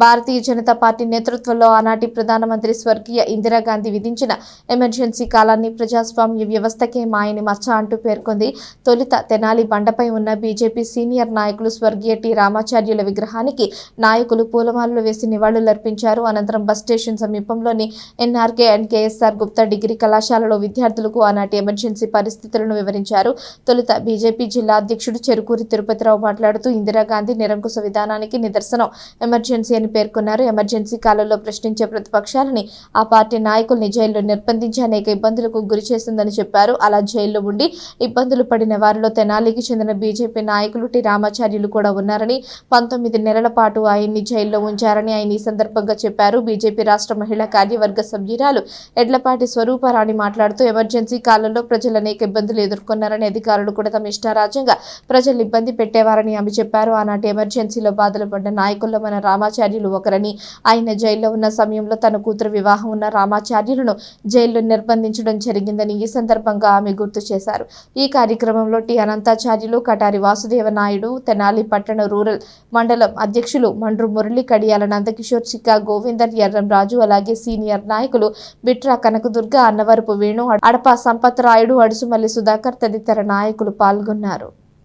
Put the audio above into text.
Bharatiya Janata party నేతృత్వంలో ఆనాటి ప్రధానమంత్రి స్వర్గీయ ఇందిరాగాంధీ విధించిన ఎమర్జెన్సీ కాలాన్ని ప్రజాస్వామ్య వ్యవస్థకే మాయని మచ్చ అంటూ పేర్కొంది. తొలుత తెనాలి బండపై ఉన్న బీజేపీ సీనియర్ నాయకులు స్వర్గీయ టి రామాచార్యుల విగ్రహానికి నాయకులు పూలమాలలు వేసి నివాళులర్పించారు. అనంతరం బస్ స్టేషన్ సమీపంలోని NRK and KSR Gupta degree కళాశాలలో విద్యార్థులకు ఆనాటి ఎమర్జెన్సీ పరిస్థితులను వివరించారు. తొలుత బీజేపీ జిల్లా అధ్యక్షుడు చెరుకూరి తిరుపతిరావు మాట్లాడుతూ ఇందిరాగాంధీ నిరంకుశ విధానానికి నిదర్శనం ఎమర్జెన్సీ అని పేర్కొన్నారు. ఎమర్జెన్సీ కాలంలో ప్రశ్నించే ప్రతిపక్షాలని ఆ పార్టీ నాయకుల్ని జైల్లో నిర్బంధించి అనేక ఇబ్బందులకు గురి చేసిందని చెప్పారు. అలా జైల్లో ఉండి ఇబ్బందులు పడిన వారిలో తెనాలికి చెందిన బీజేపీ నాయకులు టి రామాచార్యులు కూడా ఉన్నారని, 19 నెలల పాటు ఆయన్ని జైల్లో ఉంచారని ఆయన ఈ సందర్భంగా చెప్పారు. బీజేపీ రాష్ట్ర మహిళా కార్యవర్గ సభ్యురాలు ఎడ్లపాటి స్వరూపారాణి మాట్లాడుతూ ఎమర్జెన్సీ కాలంలో ప్రజలు అనేక ఇబ్బందులు ఎదుర్కొన్నారని, అధికారులు కూడా తమ ఇష్టారాజ్యంగా ప్రజలు ఇబ్బంది పెట్టేవారని ఆమె చెప్పారు. ఆనాటి ఎమర్జెన్సీలో బాధలు పడ్డ నాయకుల్లో మన రామాచార్యులు ఒకరని, ఆయన జైల్లో ఉన్న సమయంలో తన కూతురు వివాహం ఉన్న రామాచార్యులను జైల్లో నిర్బంధించడం జరిగిందని ఈ సందర్భంగా ఆమె గుర్తు చేశారు. ఈ కార్యక్రమంలో టి అనంతాచార్యులు, కటారి వాసుదేవ నాయుడు, తెనాలి పట్టణ రూరల్ మండలం అధ్యక్షులు మండ్రు మురళి, కడియాల నందకిషోర్, చిక్కా గోవిందర్, ఎర్రం రాజు, అలాగే సీనియర్ నాయకులు బిట్రా కనకదుర్గ, అన్నవరపు వేణు, అడప సంపత్ రాయుడు, అడుసుమల్లి సుధాకర్ తదితర నాయకులు పాల్గొన్నారు.